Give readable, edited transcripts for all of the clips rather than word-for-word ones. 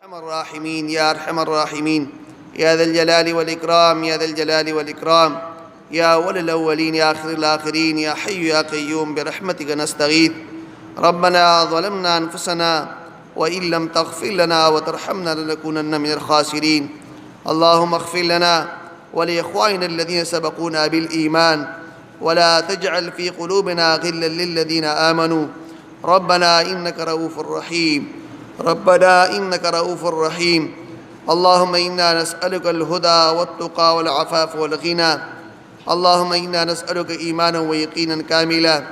أرحم الراحمين يا أرحم الراحمين يا ذا الجلال والإكرام يا ذا الجلال والإكرام يا أول الأولين يا آخر الآخرين يا حي يا قيوم برحمتك نستغيث. ربنا ظلمنا أنفسنا وإن لم تغفر لنا وترحمنا لنكونن من الخاسرين. اللهم اغفر لنا ولإخواننا الذين سبقونا بالإيمان ولا تجعل في قلوبنا غلا للذين آمنوا. ربنا إنك رؤوف رحيم ربنا إنك رؤوف رحيم. اللهم إنا نسألك الهدى والتقى والعفاف والغنى. اللهم إنا نسألك إيمانا ويقينا كاملا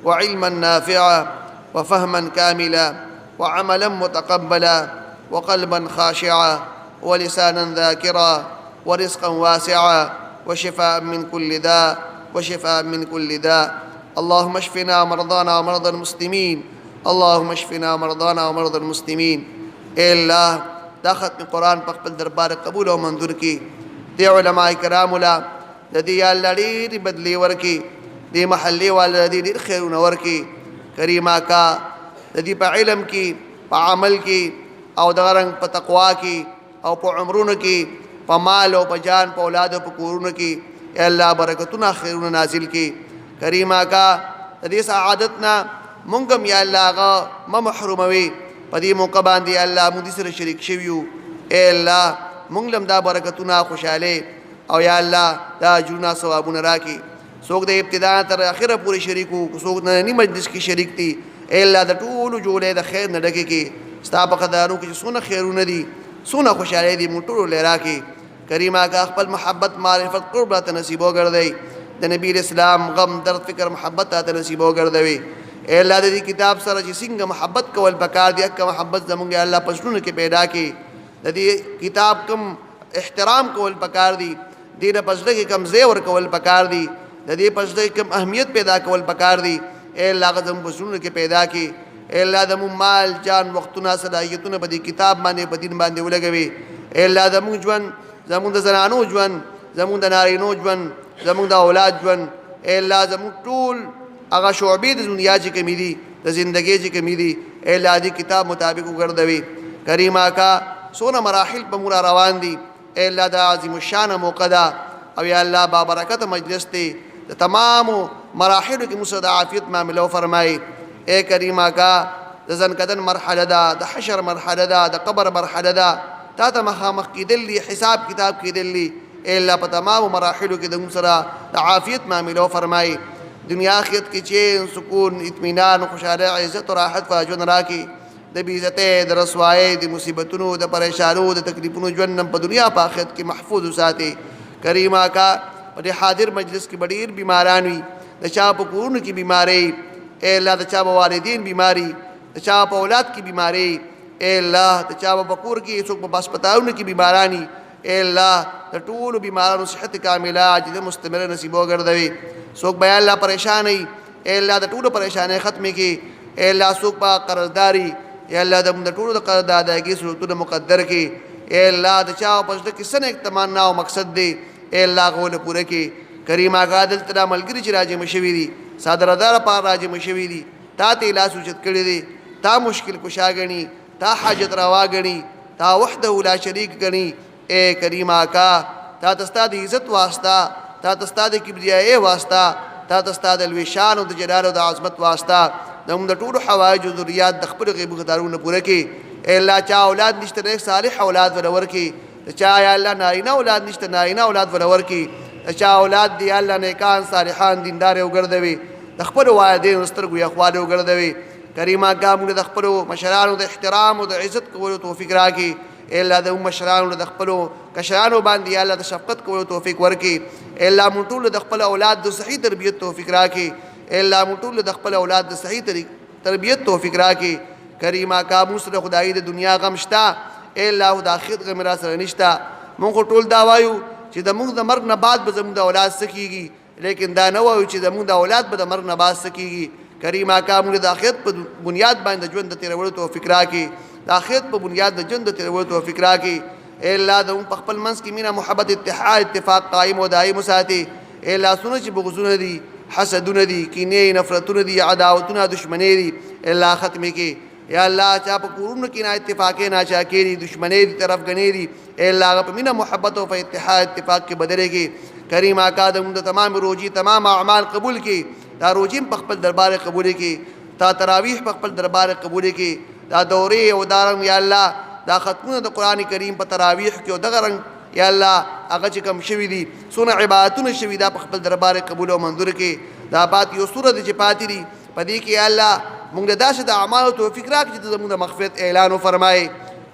وعلما نافعا وفهما كاملا وعملا متقبلا وقلبا خاشعا ولسانا ذاكرا ورزقا واسعا وشفاء من كل داء وشفاء من كل داء. اللهم اشفنا مرضانا ومرضى المسلمين. اللهم اشفنا مرضانا ومرضى المسلمين. اے اللہ دا ختم قرآن پا خپل دربار قبول و منظور کی. دی علماء کرام لا دی یا اللہ دیر بدلی ورکی دی محلی والا دی دیر خیرون ورکی. کریم آقا دی پا علم کی پا عمل کی او دغرنگ پا تقوی کی او پا عمرون کی پا مال و پا جان پا اولاد و پا کورون کی. اے اللہ برکتنا خیرون نازل کی. کریم آقا دی سعادتنا منگم یا اللہ آغا ما محروموی پا دی موقع باندی یا اللہ مودی سر شرک شویو. اے اللہ منگلم دا برکتنا خوشالے او یا اللہ دا جونا ثوابون راکی. سوک دا ابتداء تر آخر پوری شریکو سوک دا نی مجلس کی شریک تی. اے اللہ دا طول جولے دا خیر ندکے کی ستا پا قدارو کی سونا خیرون دی سونا خوشالے دی موٹورو لے راکی. کریم آقا اخپل محبت معرفت قربات نصیبو گردئی. دا نبی الاسلام غم درد فکر محبت تا نصیبو گردوی. اے اللہ دی کتاب سره چې څنګه محبت کول پکار دی اکه محبت زمونږ الله پښتون کې پیدا کی. دی کتاب کم احترام کول پکار دی دینه پښتو کې کم زیور کول پکار دی دی پښتو کې کم اهمیت پیدا کول پکار دی. اے اللہ زمونږ پښتون کې پیدا کی. اے اللہ زمونږ مال جان وختونه صلاحیتونه په دې کتاب باندې په دین باندې ولګوي. اے اللہ زمونږ ژوند زمونږ د زنانو ژوند زمونږ د نارینو ژوند زمونږ د اولاد ژوند اے اللہ زمونږ ټول اغا شعبی د دنیا چې کمی دی د زندگی چې کمی دی اے اللہ دی کتاب مطابق وګرځوي. کریم آقا سونا مراحل په مورا روان دی. اے اللہ دا عظیم الشان موقع دا او یا اللہ بابرکت مجلس تی د تمام مراحل کی مسد عافیت معاملو فرمائی. اے کریم آقا د زنکدن مرحله دا د حشر مرحله دا د قبر مرحله دا تا ته مخامخ کیدل لی حساب کتاب کیدل لی. اے اللہ په تمام مراحل کی د مسرا د عافیت معاملو فرمائی. دنیا آخرت کی چین سکون اطمینان خوشحالی عزت و راحت فاجون راکی. د بیزتے د رسوائے د مصیبتونو د پریشانو د تکلیفونو جونم په دنیا پا آخرت کی محفوظ ساتے. کریم آقا د حاضر مجلس کی بڑیر بیمارانوی د چا په کورونو کی بیماری. اے اللہ د چا په والدین بیماری د چا په اولاد کی بیماری. اے اللہ د چا په کور کی څوک په هسپتالونو کی بیمارانی. اے اللہ د ټولو بیمارانو صحت کامله عاجل مستمر نصیبو ګرځوي. سوک بیا اللہ پریشان ای اے اللہ دا ټولو پریشانې ختمې کی. اے اللہ سوک با قرضداری اے اللہ دا ټولو دا قرض ادائیګي صورتونه مقدر کی. اے اللہ دا چاو پښتو کې سن ایک تمنا او مقصد دی اے اللہ غول پوره کی. کریم آقا دلته دا ملګری چې راځي مشوي دي صادردار پار راځي مشوي دي تا ته لاس اوچت کړی دی تا مشکل کشا غنی تا حاجت روا غنی تا وحده لا شریک غنی. اے کریم آقا تا تستا دی عزت واسطه تا تستا د کبریاء واسطه تا تستا د الوشان او د جلال او د عظمت واسطه زموږ د ټولو حوایج او ضرورت د خپل غیب غدارونه پوره کی. اے اللہ چا اولاد نشته صالح اولاد ولور کی. چا یا اللہ نارینه اولاد نشته نارینه اولاد ولور کی. چا اولاد دی اللہ نیکان صالحان دیندار وګرځوي د خپل والدین سترګو اخوال وګرځوي. کریم آقا موږ د خپل مشرانو د احترام او د عزت کولو توفیق راکړي. اے اللہ د مشرانو د خپل کشرانو باندې یا اللہ د شفقت کولو توفیق ورکړي. اے اللہ مونږ ټول د خپل اولاد د صحیح تربیت توفیق راکړي. اے اللہ مونږ ټول د خپل اولاد د صحیح تربیت توفیق راکړي. کریم آقا موږ سره خدای د دنیا غم شتا اے اللہ د آخرت غم را سره نشتا. مونږ ټول دا وایو چې د موږ د مرګ نه بعد به زموږ د اولاد سکیږي لیکن دا نه وایو چې زموږ د اولاد به د مرګ نه بعد سکیږي. کریم آقا موږ د آخرت په بنیاد باندې ژوند د تیرولو توفیق راکړي. د آخرت په بنیاد د ژوند د تیرولو توفیق راکړي. اے اللہ د په خپل منځ کې مینه محبت اتحاد اتفاق قائم او دائم وساتي. اے اللہ سونه چې بغضونه دي حسدونه دي کینې نفرتونه دي عداوتونه دشمنی دي اے اللہ ختم کې. یا اللہ چاہ پا کورون کی نا اتفاقی نا چاکی دی دشمنی دی طرف گنی دی اے اللہ اگا پا مینا محبت و پا اتحاد اتفاق کے بدرے کی کریم آقا دا مند تمام روجی تمام اعمال قبول کی دا روجیم پا خپل دربار قبول کی تا تراویح پا خپل دربار قبول کی دا دوری و دارنگ یا اللہ دا ختمون دا قرآن کریم پا تراویح کی و دا رنگ یا اللہ اگا چکم شوی دی سونا عبادتون شوی دا پا خپل دربار قبول و منظور کی دا بات یو صورت چی پاتی دی پا دی کی یا اللہ مونږ دا چې د اعمالو توفیق راکړي چې ته زموږ د مغفرت اعلان وفرمایې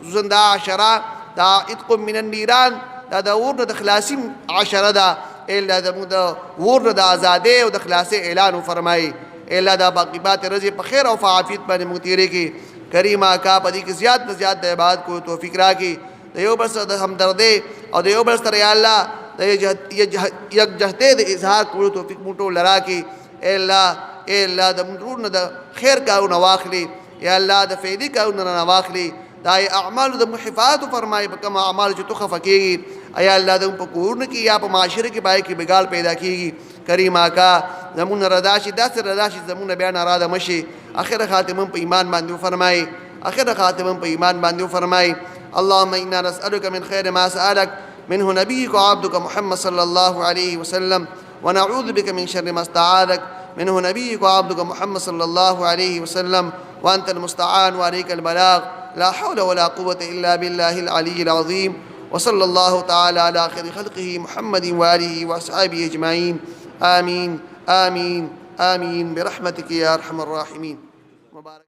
خصوصا دا عشره دا عتق من النیران دا د اور نه د خلاصي عشره ده اے الله زموږ د اور نه د ازادۍ او د خلاصۍ اعلان وفرمایې اے الله دا باقیبات رزق په خیر او عافیت باندې مونږ تېرې کړي کریم آقا په دې کې زیات نه زیات د عبادت کو توفیق راکړي د یو بل سره د همدردۍ او د یو بل سره یا الله د یکجهتۍ د اظهار کولو توفیق مونږ ټول راکړي اے الله اے اللہ دا منرون دا خیر کارون واخلی یا اللہ دا فیدی کارون واخلی دا اعمال دا محفاظت فرمائی بکم اعمال جو تو خفکی گی اے اللہ دا پا کورن کی یا پا معاشرے کی بائی کی بگال پیدا کی گی کریم آقا زمون رداشی دا سر رداشی زمون بیان ارادہ مشی آخر خاتمن پا ایمان باندیو فرمائی آخر خاتمن پا ایمان باندیو فرمائی اللہم انا نسألک من خیر ما سألک منہ نبیک و عبدک محمد صلی اللہ علیہ وسلم ونعوذ بک من شر ما استعاذک منه نبيك وعبدك محمد صلى الله عليه وسلم وأنت المستعان وعليك البلاغ لا حول ولا قوة إلا بالله العلي العظيم وصلى الله تعالى على خير خلقه محمد وآله وأصحابه أجمعين آمين آمين آمين برحمتك يا أرحم الراحمين.